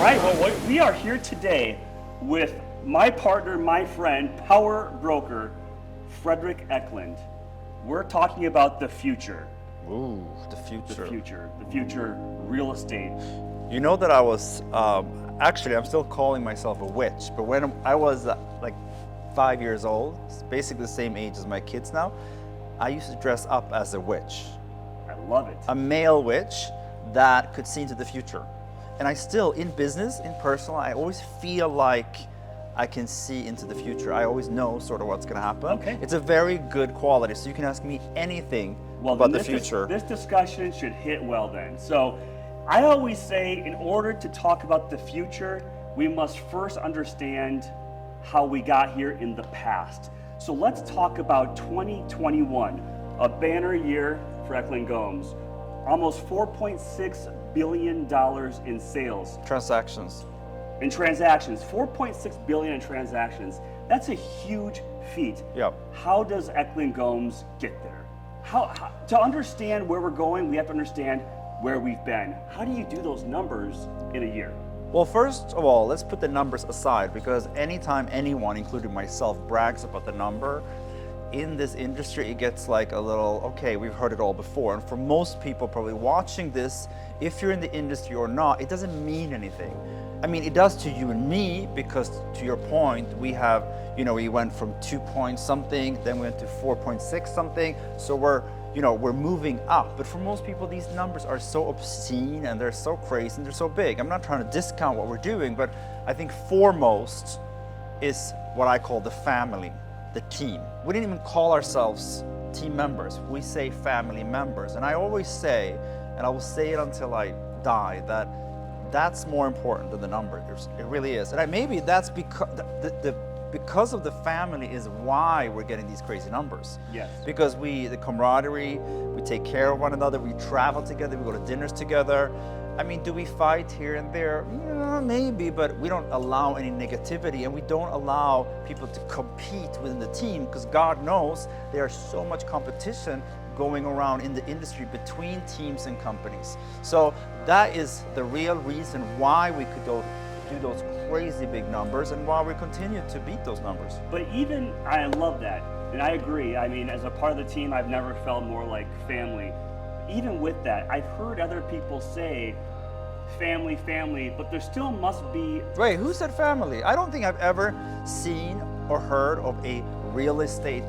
right, well, we are here today with my partner, my friend, power broker, Frederick Eklund. We're talking about the future. Ooh, the future. The future real estate. You know that I was, actually, I'm still calling myself a witch, but when I was like 5 years old, basically the same age as my kids now, I used to dress up as a witch. I love it. A male witch that could see into the future. And I still, in business, in personal, I always feel like I can see into the future. I always know sort of what's going to happen. Okay. It's a very good quality, so you can ask me anything about the future. This discussion should hit well then. So I always say in order to talk about the future, we must first understand how we got here in the past. So let's talk about 2021, a banner year for Eklund Gomes. Almost $4.6 billion in sales. Transactions. In transactions, $4.6 billion in transactions. That's a huge feat. Yep. How does Eklund Gomes get there? How to understand where we're going, we have to understand where we've been. How do you do those numbers in a year? Well, first of all, let's put the numbers aside, because anytime anyone, including myself, brags about the number, in this industry, it gets like a little, okay, we've heard it all before. And for most people probably watching this, if you're in the industry or not, it doesn't mean anything. I mean, it does to you and me, because to your point, we have, we went from 2 point something, then we went to 4.6 something. So we're moving up. But for most people, these numbers are so obscene and they're so crazy and they're so big. I'm not trying to discount what we're doing, but I think foremost is what I call the family. The team. We didn't even call ourselves team members. We say family members. And I always say, and I will say it until I die, that that's more important than the number. It really is. And maybe that's because because of the family is why we're getting these crazy numbers. Yes. Because the camaraderie, we take care of one another, we travel together, we go to dinners together. I mean, do we fight here and there? Yeah, maybe, but we don't allow any negativity, and we don't allow people to compete within the team, because God knows there's so much competition going around in the industry between teams and companies. So that is the real reason why we could do those crazy big numbers and why we continue to beat those numbers. But even, I love that, and I agree. I mean, as a part of the team, I've never felt more like family. Even with that, I've heard other people say family, but there still must be... Wait, who said family? I don't think I've ever seen or heard of a real estate,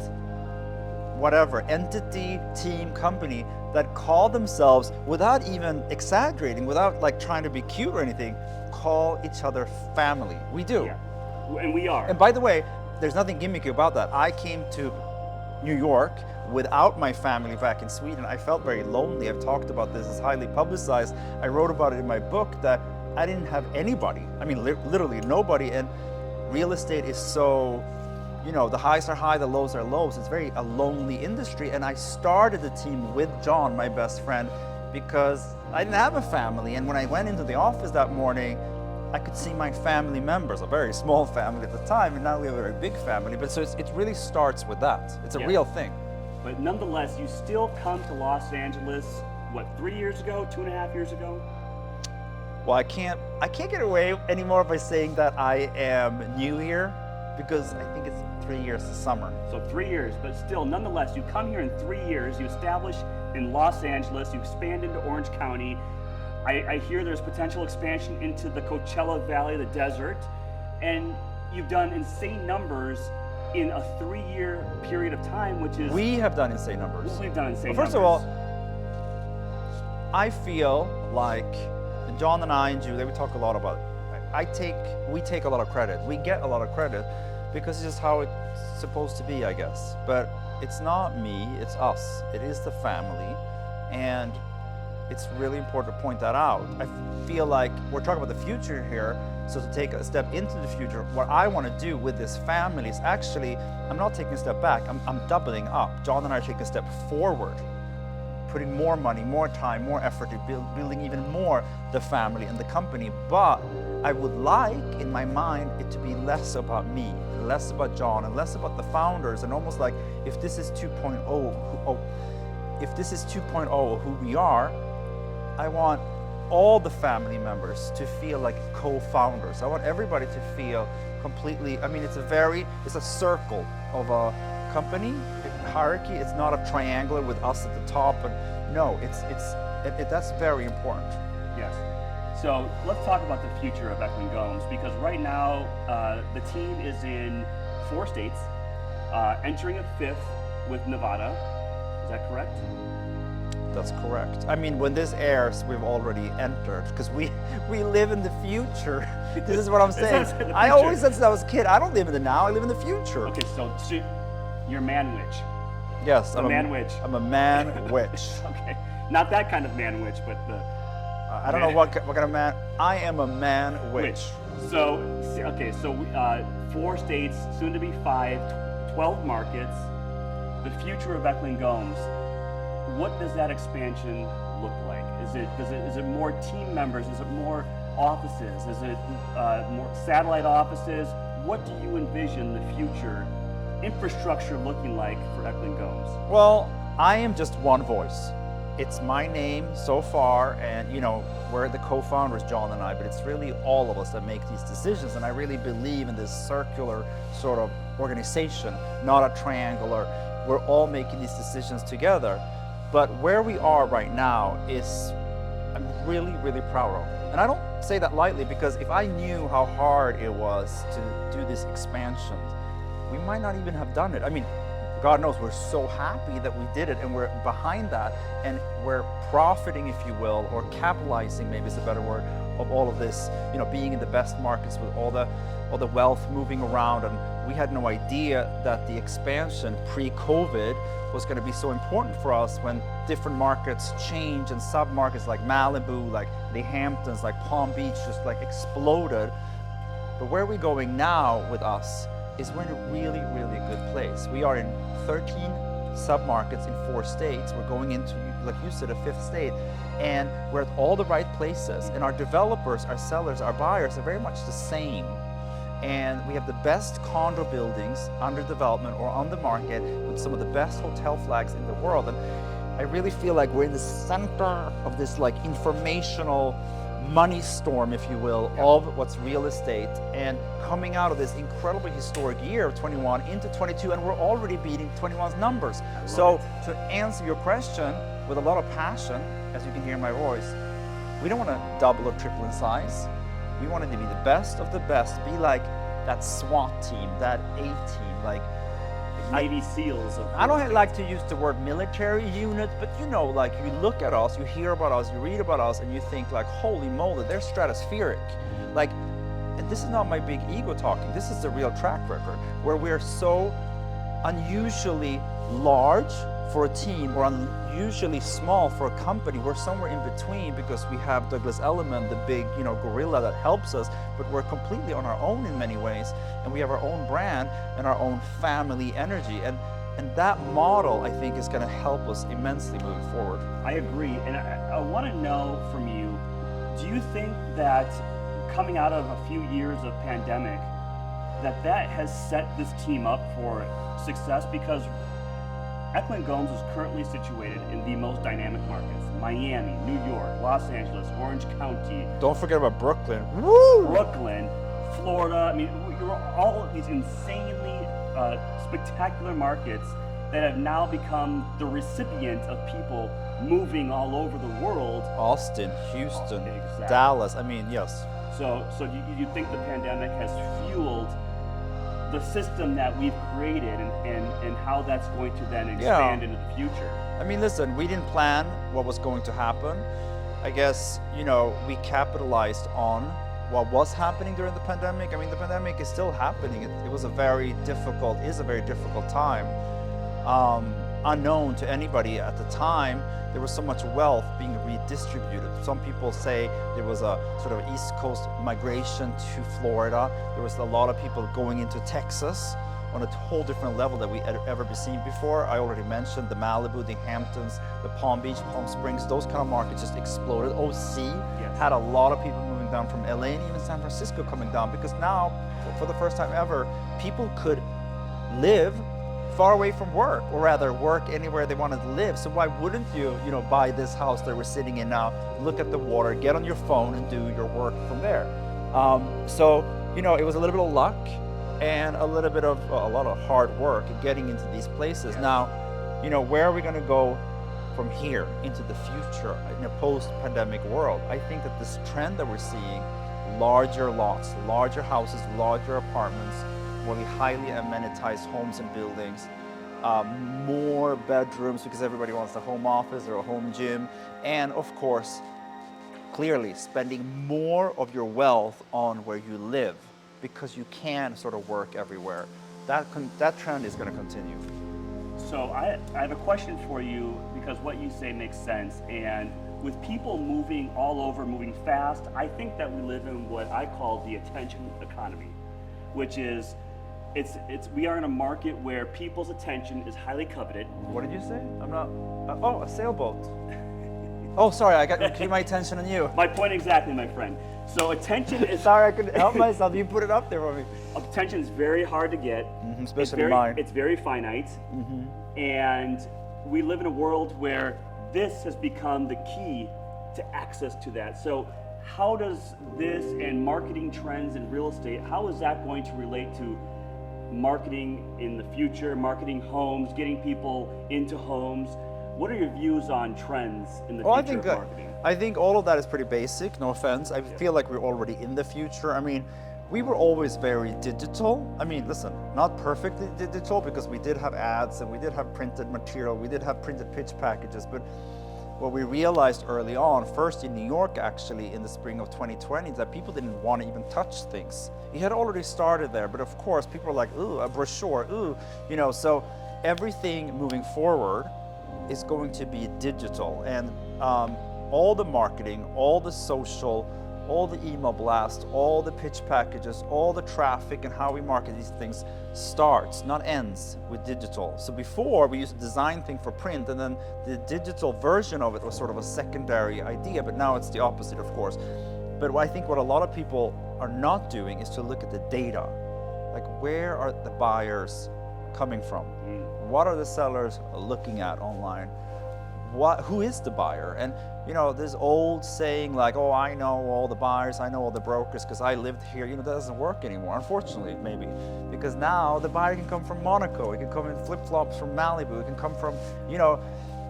whatever, entity, team, company that call themselves, without even exaggerating, without like trying to be cute or anything, call each other family. We do. Yeah. And we are. And by the way, there's nothing gimmicky about that. I came to New York without my family back in Sweden. I felt very lonely. I've talked about this, it's highly publicized. I wrote about it in my book that I didn't have anybody. I mean, literally nobody. And real estate is so, the highs are high, the lows are lows. It's very a lonely industry. And I started the team with John, my best friend, because I didn't have a family. And when I went into the office that morning, I could see my family members, a very small family at the time, and now we have a very big family. But so it really starts with that. It's a real thing. But nonetheless, you still come to Los Angeles, 3 years ago, 2.5 years ago? Well, I can't get away anymore by saying that I am new here, because I think it's 3 years this summer. So 3 years, but still, nonetheless, you come here in 3 years, you establish in Los Angeles, you expand into Orange County. I hear there's potential expansion into the Coachella Valley, the desert, and you've done insane numbers in a 3-year period of time, which is... We have done insane numbers. We've done insane numbers. First of all, I feel like, and John and I and Julie, we talk a lot about it. We take a lot of credit. We get a lot of credit because it's just how it's supposed to be, I guess. But it's not me, it's us. It is the family. And it's really important to point that out. I feel like we're talking about the future here, so to take a step into the future, what I want to do with this family is actually, I'm not taking a step back, I'm doubling up. John and I are taking a step forward, putting more money, more time, more effort to building even more the family and the company. But I would like, in my mind, it to be less about me, less about John, and less about the founders, and almost like if this is 2.0, if this is 2.0 who we are, I want all the family members to feel like co-founders. I want everybody to feel completely, I mean, it's a circle of a company hierarchy. It's not a triangular with us at the top, and no, that's very important. Yes. So let's talk about the future of Eklund Gomes, because right now the team is in 4 states, entering a 5th with Nevada. Is that correct? That's correct. I mean, when this airs, we've already entered, because we live in the future. This is what I'm saying. I always said since I was a kid, I don't live in the now, I live in the future. Okay, so you're man-witch. Yes, I'm a man-witch. I'm a man-witch. Okay, not that kind of man-witch, but the... I don't know what kind of man. I am a man-witch. So, okay, so 4 states, soon to be 5, 12 markets. The future of Eklund Gomes. What does that expansion look like? Is it more team members? Is it more offices? Is it more satellite offices? What do you envision the future infrastructure looking like for Eklund Gomes? Well, I am just one voice. It's my name so far, and we're the co-founders, John and I, but it's really all of us that make these decisions, and I really believe in this circular sort of organization, not a triangular. We're all making these decisions together. But where we are right now is, I'm really, really proud of. And I don't say that lightly, because if I knew how hard it was to do this expansion, we might not even have done it. I mean, God knows we're so happy that we did it, and we're behind that, and we're profiting, if you will, or capitalizing, maybe is a better word, of all of this, being in the best markets with all the wealth moving around. And we had no idea that the expansion pre-COVID was going to be so important for us when different markets change and sub-markets like Malibu, like the Hamptons, like Palm Beach just like exploded. But where we're going now with us is we're in a really, really good place. We are in 13 sub-markets in 4 states. We're going into, like you said, a 5th state, and we're at all the right places. And our developers, our sellers, our buyers are very much the same. And we have the best condo buildings under development or on the market with some of the best hotel flags in the world. And I really feel like we're in the center of this like informational money storm, if you will, of what's real estate, and coming out of this incredibly historic year of 21 into 22, and we're already beating 21's numbers. So to answer your question with a lot of passion, as you can hear in my voice, we don't want to double or triple in size. We wanted to be the best of the best, be like that SWAT team, that A-team, like Navy SEALs. I don't like to use the word military unit, but like you look at us, you hear about us, you read about us, and you think like, holy moly, they're stratospheric. Like, and this is not my big ego talking, this is the real track record, where we're so unusually large for a team or unusually small for a company. We're somewhere in between because we have Douglas Elliman, the big gorilla that helps us, but we're completely on our own in many ways, and we have our own brand and our own family energy, and that model I think is going to help us immensely moving forward. I agree, and I want to know from you, do you think that coming out of a few years of pandemic, that has set this team up for success? Because Eklund Gomes is currently situated in the most dynamic markets: Miami, New York, Los Angeles, Orange County. Don't forget about Brooklyn. Woo! Brooklyn, Florida. I mean, you're all of these insanely spectacular markets that have now become the recipient of people moving all over the world. Austin, Houston, Exactly. Dallas. I mean, yes. So do you think the pandemic has fueled the system that we've created, and how that's going to then expand into the future? I mean, listen, we didn't plan what was going to happen. I guess, we capitalized on what was happening during the pandemic. I mean, the pandemic is still happening. It is a very difficult time. Unknown to anybody at the time, there was so much wealth being redistributed. Some people say there was a sort of East Coast migration to Florida. There was a lot of people going into Texas on a whole different level that we had ever seen before. I already mentioned the Malibu, the Hamptons, the Palm Beach, Palm Springs, those kind of markets just exploded. OC had a lot of people moving down from LA and even San Francisco coming down, because now, for the first time ever, people could live far away from work, or rather work anywhere they wanted to live. So why wouldn't you, buy this house that we're sitting in now, look at the water, get on your phone and do your work from there? So it was a little bit of luck and a little bit of a lot of hard work getting into these places. Now, where are we going to go from here into the future in a post-pandemic world? I think that this trend that we're seeing, larger lots, larger houses, larger apartments, really highly amenitized homes and buildings, more bedrooms because everybody wants a home office or a home gym, and of course, clearly spending more of your wealth on where you live because you can sort of work everywhere. That trend is going to continue. So I have a question for you, because what you say makes sense, and with people moving all over, moving fast, I think that we live in what I call the attention economy, which is we are in a market where people's attention is highly coveted. What did you say? I'm not. A sailboat. Oh, sorry, I got to keep my attention on you. My point exactly, my friend. So attention is. Sorry, I couldn't help myself. You put it up there for me. Attention is very hard to get. Especially mine. It's very finite. And we live in a world where this has become the key to access to that. So how does this and marketing trends in real estate, how is that going to relate to marketing in the future, marketing homes, getting people into homes? What are your views on trends in the future of marketing? I think all of that is pretty basic, no offense. I feel like we're already in the future. I mean, we were always very digital. I mean, listen, not perfectly digital, because we did have ads and we did have printed material, we did have printed pitch packages, but what we realized early on, first in New York actually in the spring of 2020, is that people didn't want to even touch things. It had already started there, but of course people were like, ooh, a brochure, ooh, so everything moving forward is going to be digital, and all the marketing, all the social, all the email blast, all the pitch packages, all the traffic and how we market these things starts, not ends, with digital. So before we used to design things for print, and then the digital version of it was sort of a secondary idea, but now it's the opposite, of course. But I think what a lot of people are not doing is to look at the data. Like, where are the buyers coming from? What are the sellers looking at online? Who is the buyer? And this old saying like, oh, I know all the buyers, I know all the brokers because I lived here, that doesn't work anymore, unfortunately, maybe. Because now the buyer can come from Monaco, it can come in flip-flops from Malibu, it can come from,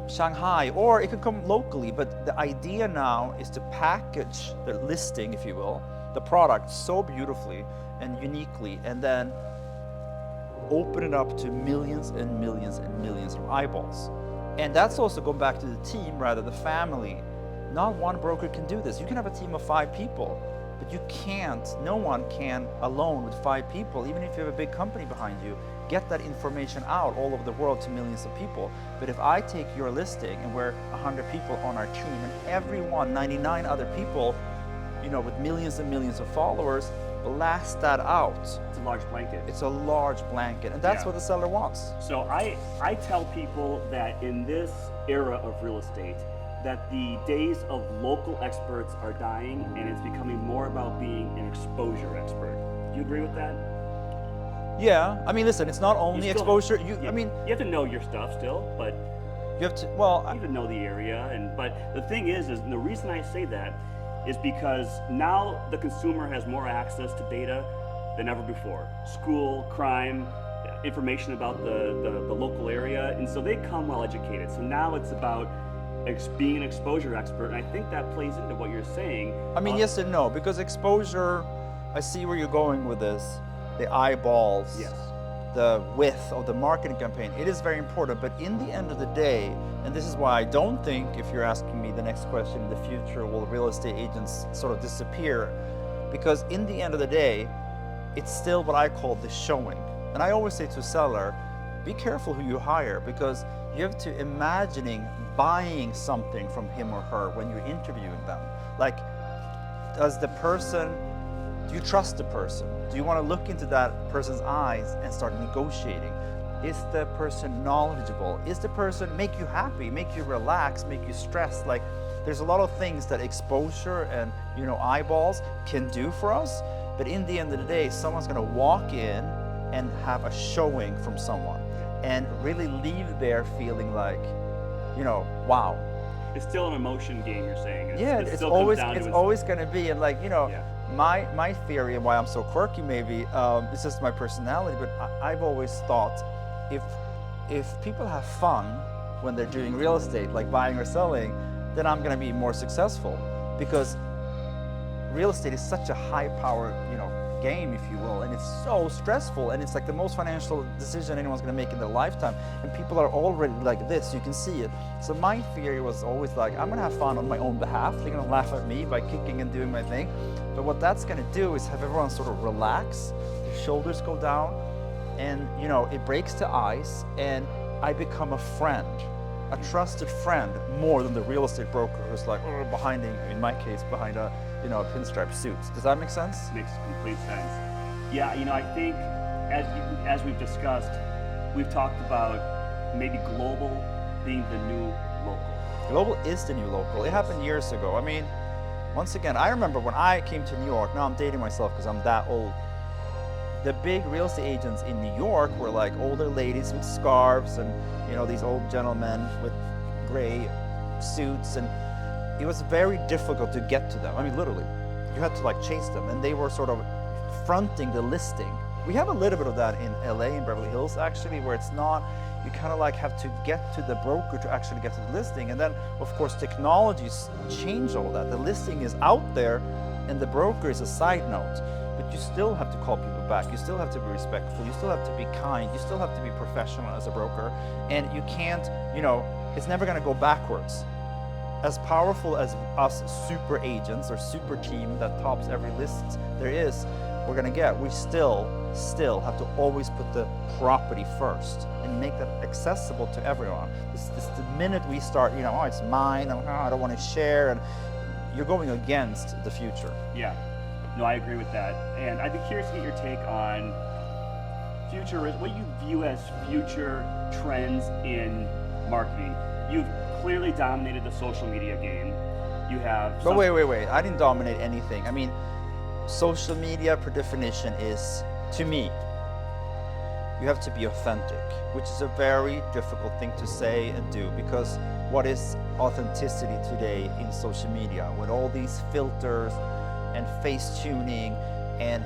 Shanghai, or it can come locally. But the idea now is to package the listing, if you will, the product so beautifully and uniquely, and then open it up to millions and millions and millions of eyeballs. And that's also going back to the team, rather the family. Not one broker can do this. You can have a team of 5 people, but you can't, no one can alone with 5 people, even if you have a big company behind you, get that information out all over the world to millions of people. But if I take your listing and we're 100 people on our team, and everyone, 99 other people, with millions and millions of followers, blast that out. It's a large blanket. It's a large blanket, and that's what the seller wants. So I tell people that in this era of real estate, that the days of local experts are dying, and it's becoming more about being an exposure expert. Do you agree with that? Yeah, I mean, listen, it's not only exposure. You have to know your stuff still, but you have to. You have to know the area, but the thing is, and the reason I say that is because now the consumer has more access to data than ever before. School, crime, information about the local area, and so they come well educated. So now it's about being an exposure expert, and I think that plays into what you're saying. I mean, yes and no, because exposure, I see where you're going with this, the eyeballs, yes, the width of the marketing campaign, it is very important, but in the end of the day, and this is why I don't think, if you're asking me the next question, in the future, will real estate agents sort of disappear? Because in the end of the day, it's still what I call the showing. And I always say to a seller, be careful who you hire, because you have to imagining buying something from him or her when you're interviewing them. Like, do you trust the person? Do you want to look into that person's eyes and start negotiating? Is the person knowledgeable? Is the person make you happy, make you relax, make you stress? Like, there's a lot of things that exposure and eyeballs can do for us, but in the end of the day, someone's going to walk in and have a showing from someone. and really leave there feeling like, wow. It's still an emotion game, you're saying. Yeah, it it's still comes always down to it's always going to be, and like Yeah. my theory and why I'm so quirky maybe it's just my personality, but I've always thought if people have fun when they're doing real estate, like buying or selling, then I'm going to be more successful, because real estate is such a high powered game, if you will, and it's so stressful, and it's like the most financial decision anyone's going to make in their lifetime, and people are already like this, you can see it. So my theory was always like, I'm going to have fun on my own behalf, they're going to laugh at me by kicking and doing my thing, but what that's going to do is have everyone sort of relax, their shoulders go down, and it breaks the ice, and I become a friend, a trusted friend, more than the real estate broker who's like behind, in my case, behind a pinstripe suit. Does that make sense? Makes complete sense. Yeah, I think as we've discussed, we've talked about maybe global being the new local. Global is the new local. It happened years ago. I mean, once again, I remember when I came to New York, now I'm dating myself because I'm that old. The big real estate agents in New York were like older ladies with scarves and these old gentlemen with gray suits, and it was very difficult to get to them. I mean, literally, you had to like chase them, and they were sort of fronting the listing. We have a little bit of that in LA, in Beverly Hills, actually, where it's not, you kind of like have to get to the broker to actually get to the listing. And then, of course, technologies change all that. The listing is out there, and the broker is a side note. But you still have to call people back. You still have to be respectful. You still have to be kind. You still have to be professional as a broker. And you can't, it's never going to go backwards. As powerful as us super agents or super team that tops every list there is, we're going to get, we still have to always put the property first and make that accessible to everyone. This the minute we start, oh, it's mine, I don't want to share, and you're going against the future. Yeah. No, I agree with that. And I'd be curious to get your take on what you view as future trends in marketing. You've clearly dominated the social media game. You have... But wait. I didn't dominate anything. I mean, social media, per definition, is, to me, you have to be authentic, which is a very difficult thing to say and do, because what is authenticity today in social media with all these filters and face tuning and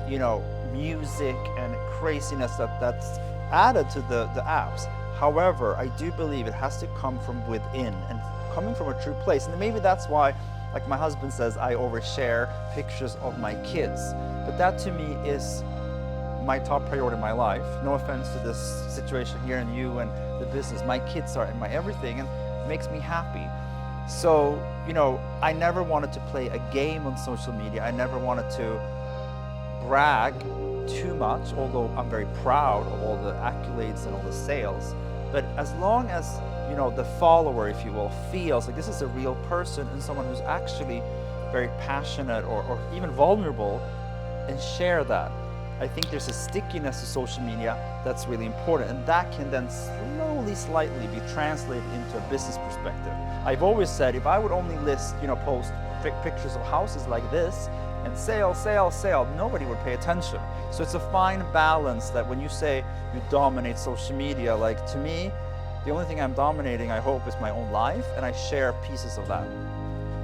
music and craziness that's added to the apps. However, I do believe it has to come from within and coming from a true place. And maybe that's why, like my husband says, I overshare pictures of my kids. But that to me is my top priority in my life. No offense to this situation here and you and the business. My kids are in my everything, and it makes me happy. So, I never wanted to play a game on social media. I never wanted to brag too much, although I'm very proud of all the accolades and all the sales. But as long as, the follower, if you will, feels like this is a real person and someone who's actually very passionate or even vulnerable, and share that, I think there's a stickiness to social media that's really important, and that can then slowly, slightly be translated into a business perspective. I've always said if I would only list, post pictures of houses like this and sale, nobody would pay attention. So it's a fine balance that when you say you dominate social media, like to me, the only thing I'm dominating, I hope, is my own life, and I share pieces of that.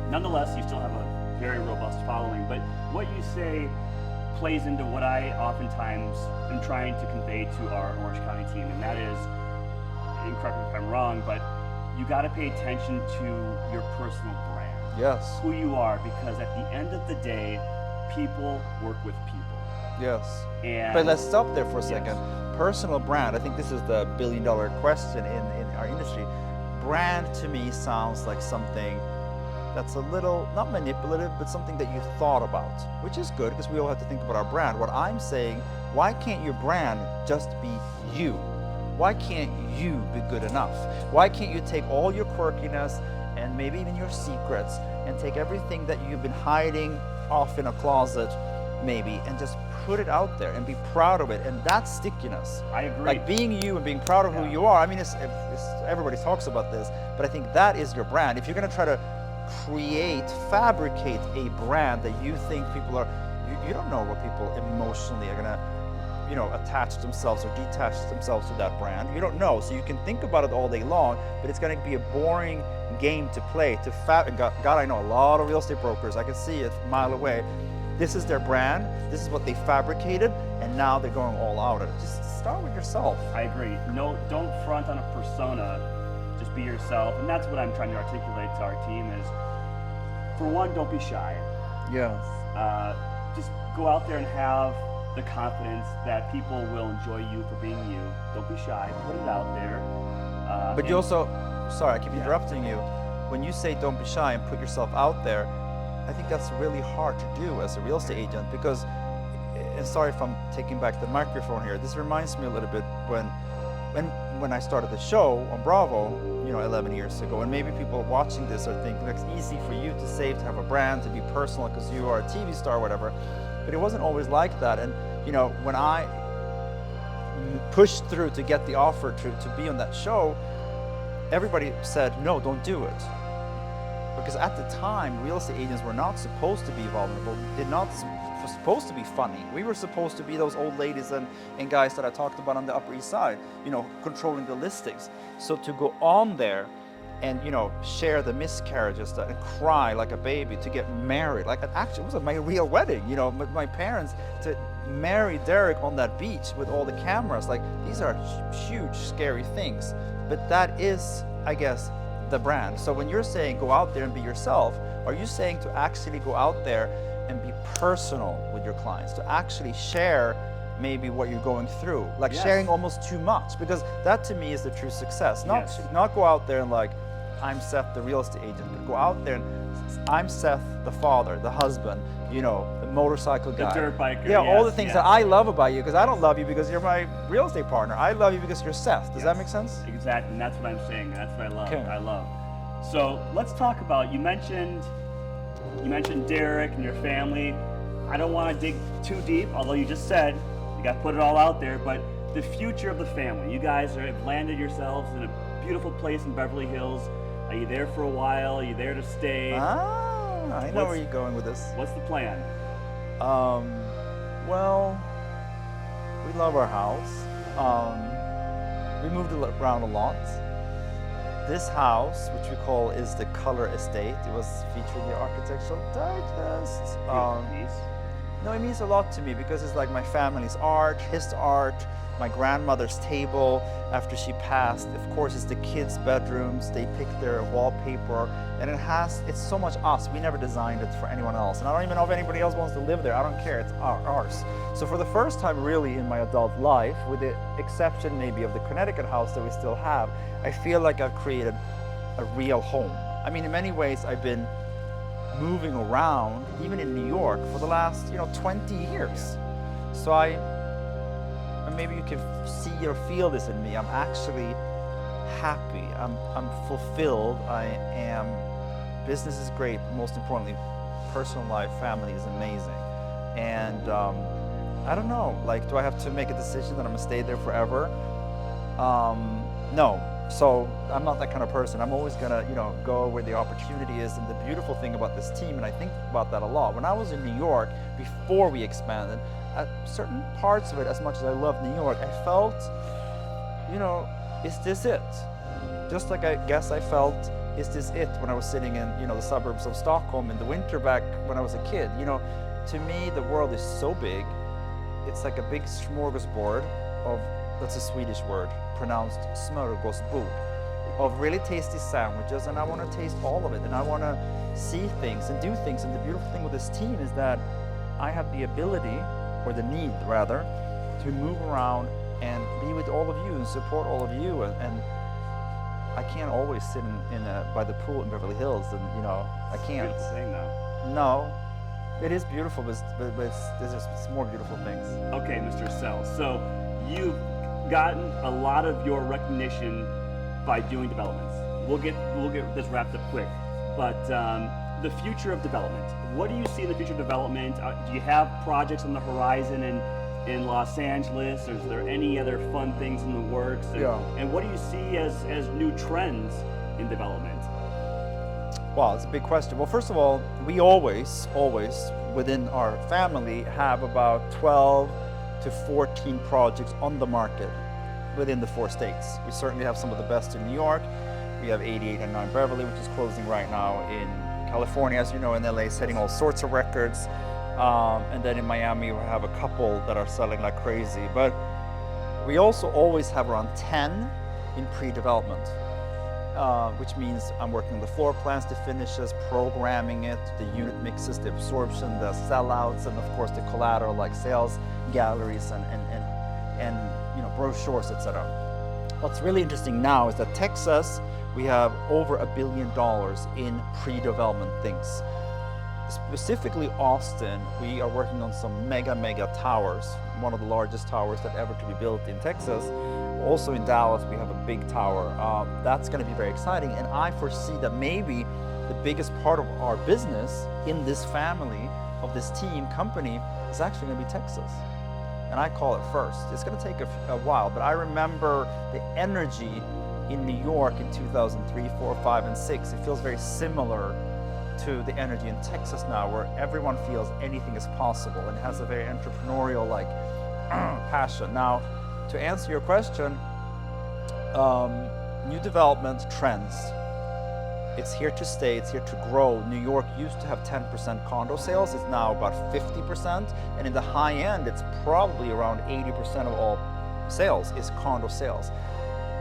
Nonetheless, you still have a very robust following, but what you say plays into what I oftentimes am trying to convey to our Orange County team, and that is, and correct me if I'm wrong, but you got to pay attention to your personal brand. Yes. Who you are, because at the end of the day, people work with people. Yes. And but let's stop there for a second. Yes. Personal brand, I think this is the billion-dollar question in our industry. Brand to me sounds like something that's a little, not manipulative, but something that you thought about, which is good because we all have to think about our brand. What I'm saying, why can't your brand just be you? Why can't you be good enough? Why can't you take all your quirkiness and maybe even your secrets and take everything that you've been hiding off in a closet maybe and just put it out there and be proud of it, and that's stickiness. I agree. Like being you and being proud of who you are. I mean, it's everybody talks about this, but I think that is your brand. If you're going to try to fabricate a brand that you think people are, you don't know what people emotionally are going to attach themselves or detach themselves to that brand. You don't know, so you can think about it all day long, but it's going to be a boring game to play. And God, I know a lot of real estate brokers. I can see it a mile away. This is their brand. This is what they fabricated, and now they're going all out at it. Just start with yourself. I agree. No, don't front on a persona. Just be yourself, and that's what I'm trying to articulate to our team. Is for one, don't be shy. Yes. Just go out there and have the confidence that people will enjoy you for being you. Don't be shy. Put it out there. But you also, sorry, I keep interrupting you. When you say don't be shy and put yourself out there, I think that's really hard to do as a real estate agent because, and sorry if I'm taking back the microphone here, this reminds me a little bit when I started the show on Bravo, 11 years ago, and maybe people watching this are thinking it's easy for you to say to have a brand, to be personal because you are a TV star or whatever, but it wasn't always like that. And when I pushed through to get the offer to be on that show, everybody said, no, don't do it. Because at the time, real estate agents were not supposed to be vulnerable, were supposed to be funny. We were supposed to be those old ladies and guys that I talked about on the Upper East Side, controlling the listings. So to go on there and share the miscarriages and cry like a baby, to get married, actually it was my real wedding, with my parents, to marry Derek on that beach with all the cameras, these are huge, scary things. But that is, I guess, the brand. So when you're saying go out there and be yourself, are you saying to actually go out there and be personal with your clients, to actually share maybe what you're going through, Yes. sharing almost too much? Because that to me is the true success. Not go out there and I'm Seth the real estate agent, but go out there and I'm Seth the father, the husband, the motorcycle guy, the dirt biker. yeah, all the yes, things yes. that I love about you, because I don't love you because you're my real estate partner. I love you because you're Seth. Does that make sense? Exactly, and that's what I'm saying. That's what I love. Okay. I love. So let's talk about, you mentioned Derek and your family. I don't want to dig too deep, although you just said you got to put it all out there, but the future of the family. You guys have landed yourselves in a beautiful place in Beverly Hills. Are you there for a while? Are you there to stay? I know where you're going with this. What's the plan? Well, we love our house. We moved around a lot. This house, which we call is the Color Estate, it was featured in the Architectural Digest. No, it means a lot to me because it's like my family's art, his art, my grandmother's table after she passed. Of course, it's the kids' bedrooms. They pick their wallpaper, and it's so much us. We never designed it for anyone else. And I don't even know if anybody else wants to live there. I don't care, it's ours. So for the first time really in my adult life, with the exception maybe of the Connecticut house that we still have, I feel like I've created a real home. I mean, in many ways, I've been moving around, even in New York, for the last 20 years. So and maybe you can see or feel this in me. I'm actually happy. I'm fulfilled. Business is great, but most importantly, personal life, family is amazing. And I don't know, do I have to make a decision that I'm gonna stay there forever? No. So I'm not that kind of person. I'm always gonna, go where the opportunity is. And the beautiful thing about this team, and I think about that a lot, when I was in New York, before we expanded, at certain parts of it, as much as I love New York, I felt, is this it? Just like I guess I felt, is this it, when I was sitting in, the suburbs of Stockholm in the winter back when I was a kid. To me, the world is so big. It's like a big smorgasbord of, that's a Swedish word, pronounced smörgåsbord, of really tasty sandwiches, and I want to taste all of it, and I want to see things and do things. And the beautiful thing with this team is that I have the ability, or the need rather, to move around and be with all of you and support all of you. And I can't always sit by the pool in Beverly Hills, and I can't. Beautiful thing, though. No, it is beautiful, but there's more beautiful things. Okay, Mr. Sell. So you've gotten a lot of your recognition by doing developments. We'll get this wrapped up quick, but the future of development. What do you see in the future of development? Do you have projects on the horizon in Los Angeles? Or is there any other fun things in the works? And what do you see as new trends in development? Wow, it's a big question. Well, first of all, we always within our family have about 12 to to 14 projects on the market within the 4 states. We certainly have some of the best in New York. We have 88 and 9 Beverly, which is closing right now in California, as you know, in LA, setting all sorts of records. And then in Miami, we have a couple that are selling like crazy. But we also always have around 10 in pre-development, which means I'm working on the floor plans, the finishes, programming it, the unit mixes, the absorption, the sellouts, and of course the collateral like sales galleries and brochures, etc. What's really interesting now is that Texas, we have over $1 billion in pre-development things. Specifically Austin, we are working on some mega towers, one of the largest towers that ever to be built in Texas. Also in Dallas, we have a big tower. That's going to be very exciting, and I foresee that maybe the biggest part of our business in this family of this team company is actually going to be Texas. And I call it first. It's going to take a while, but I remember the energy in New York in 2003, 4, 5, and 6. It feels very similar to the energy in Texas now, where everyone feels anything is possible and has a very entrepreneurial like passion. Now, to answer your question, new development trends. It's here to stay, it's here to grow. New York used to have 10% condo sales, it's now about 50%, and in the high end, it's probably around 80% of all sales is condo sales.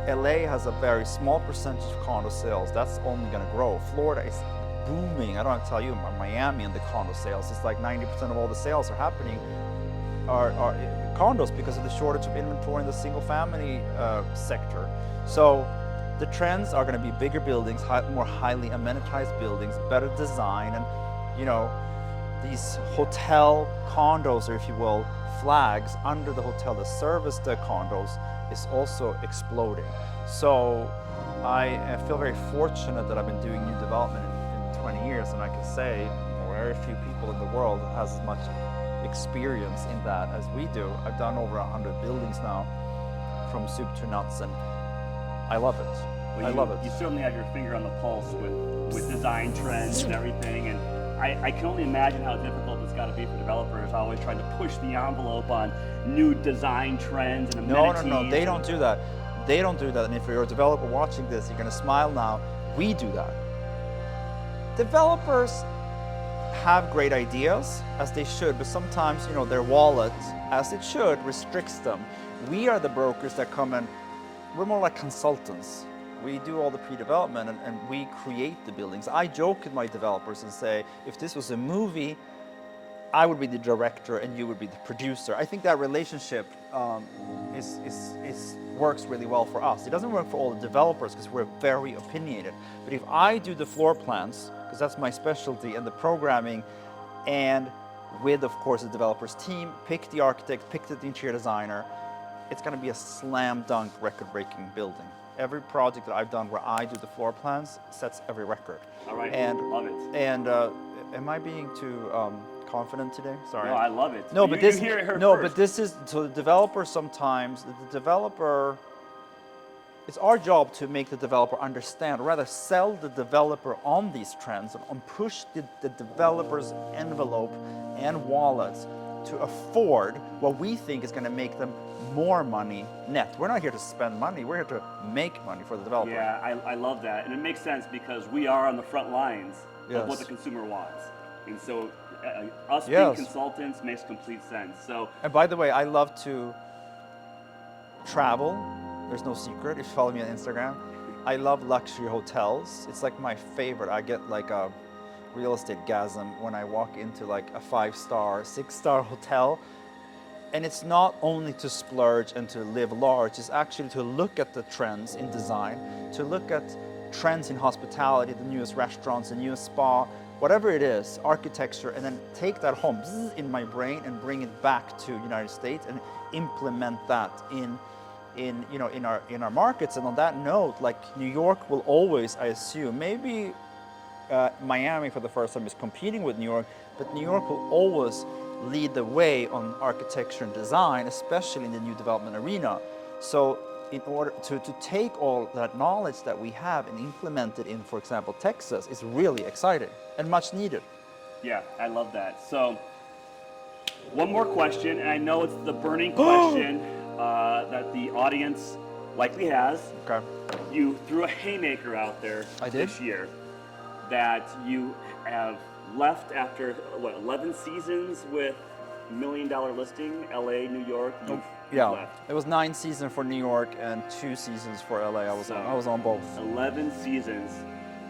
LA has a very small percentage of condo sales, that's only gonna grow. Florida is booming. I don't have to tell you, Miami and the condo sales, it's like 90% of all the sales are happening are condos because of the shortage of inventory in the single family sector. So the trends are going to be bigger buildings, more highly amenitized buildings, better design, and these hotel condos, or if you will, flags under the hotel that service the condos is also exploding. So I feel very fortunate that I've been doing new development in 20 years, and I can say very few people in the world has as much experience in that as we do. I've done over 100 buildings now, from soup to nuts, and I love it. Well, I love it. You certainly have your finger on the pulse with design trends and everything, and I can only imagine how difficult it's got to be for developers always trying to push the envelope on new design trends and amenities. No, they don't do that. They don't do that, and if you're a developer watching this, you're going to smile now. We do that. Developers have great ideas, as they should, but sometimes, their wallet, as it should, restricts them. We are the brokers that come and we're more like consultants. We do all the pre-development and we create the buildings. I joke with my developers and say, if this was a movie, I would be the director and you would be the producer. I think that relationship works really well for us. It doesn't work for all the developers because we're very opinionated. But if I do the floor plans, because that's my specialty, and the programming, and with, of course, the developer's team, pick the architect, pick the interior designer, it's going to be a slam dunk record-breaking building. Every project that I've done where I do the floor plans sets every record. All right, and, love it. And am I being too confident today? Sorry. No, I love it. No, but this. You hear it here No, first. but this is so the developer sometimes. The developer. It's our job to make the developer understand, or rather sell the developer on these trends and push the developer's envelope and wallet to afford what we think is going to make them more money net. We're not here to spend money, we're here to make money for the developer. Yeah, I love that. And it makes sense because we are on the front lines of what Yes. the consumer wants. And so us being Yes. consultants makes complete sense. So And by the way, I love to travel. There's no secret if you follow me on Instagram. I love luxury hotels. It's like my favorite. I get like a real estate gasm when I walk into like a 5-star, 6-star hotel. And it's not only to splurge and to live large, it's actually to look at the trends in design, to look at trends in hospitality, the newest restaurants, the newest spa, whatever it is, architecture, and then take that home in my brain and bring it back to United States and implement that in our markets. And on that note, like New York will always, I assume, maybe Miami for the first time is competing with New York, but New York will always lead the way on architecture and design, especially in the new development arena. So in order to take all that knowledge that we have and implement it in, for example, Texas, is really exciting and much needed. yeah, I love that. So One more question, and I know it's the burning question that the audience likely has. Okay. You threw a haymaker out there I did? this year that you have left after, what, 11 seasons with $1 million listing, LA, New York. You've Yeah, left. it was 9 seasons for New York and 2 seasons for LA. I was on both. 11 seasons,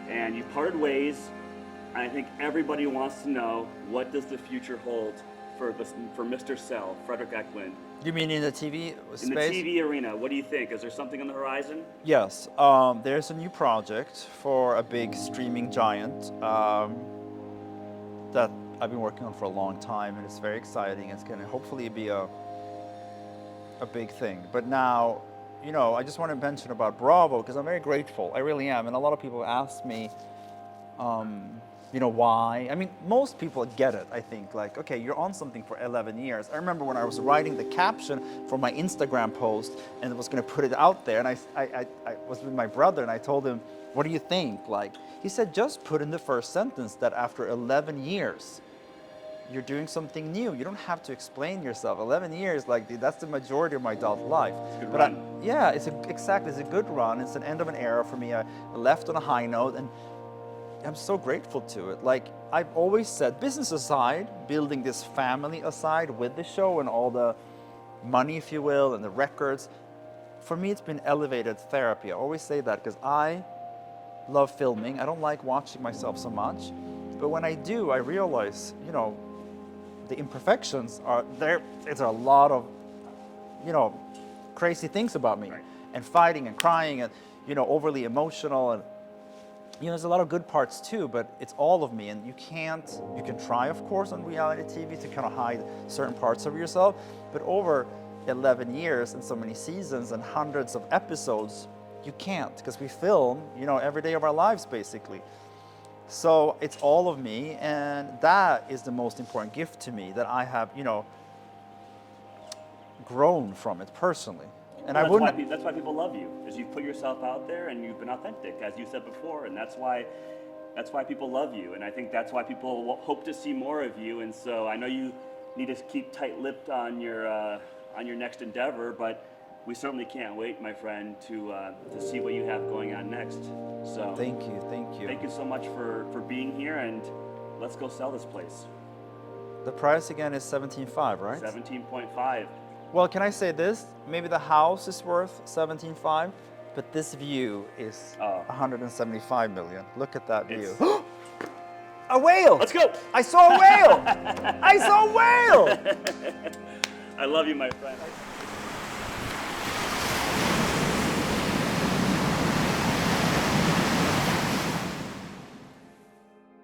and you parted ways. And I think everybody wants to know, what does the future hold for Mr. Sell, Frederick Eklund? You mean in the TV space? In the TV arena, what do you think? Is there something on the horizon? Yes, there's a new project for a big streaming giant that I've been working on for a long time, and it's very exciting. It's going to hopefully be a big thing. But now, you know, I just want to mention about Bravo because I'm very grateful. I really am. And a lot of people ask me, you know, why? I mean, most people get it, I think. Like, okay, you're on something for 11 years. I remember when I was writing the caption for my Instagram post and was going to put it out there, and I was with my brother, and I told him, what do you think? Like, he said, just put in the first sentence that after 11 years, you're doing something new. You don't have to explain yourself. 11 years, like, that's the majority of my adult life. Good But run. yeah, exactly, it's a good run. It's an end of an era for me. I left on a high note, and I'm so grateful to it. Like, I've always said, business aside, building this family aside with the show and all the money, if you will, and the records, for me, it's been elevated therapy. I always say that because I love filming. I don't like watching myself so much. But when I do, I realize, you know, the imperfections are there. There's a lot of, you know, crazy things about me, Right. and fighting and crying and, you know, overly emotional, and you know, there's a lot of good parts too, but it's all of me, and you can try, of course, on reality TV to kind of hide certain parts of yourself, but over 11 years and so many seasons and hundreds of episodes, you can't, because we film, you know, every day of our lives basically. So it's all of me, and that is the most important gift to me, that I have, you know, grown from it personally. And Well, I wouldn't. that's why people love you, is you've put yourself out there and you've been authentic, as you said before, and that's why people love you, and I think that's why people hope to see more of you. And so I know you need to keep tight-lipped on your next endeavor, but we certainly can't wait, my friend, to see what you have going on next. So Thank you. thank you so much for being here, and let's go sell this place. The price again is 17.5, right? 17.5. Well, can I say this? Maybe the house is worth 17.5, but this view is 175 million. Look at that view. It's- A whale! Let's go! I saw a whale! I saw a whale! I love you, my friend.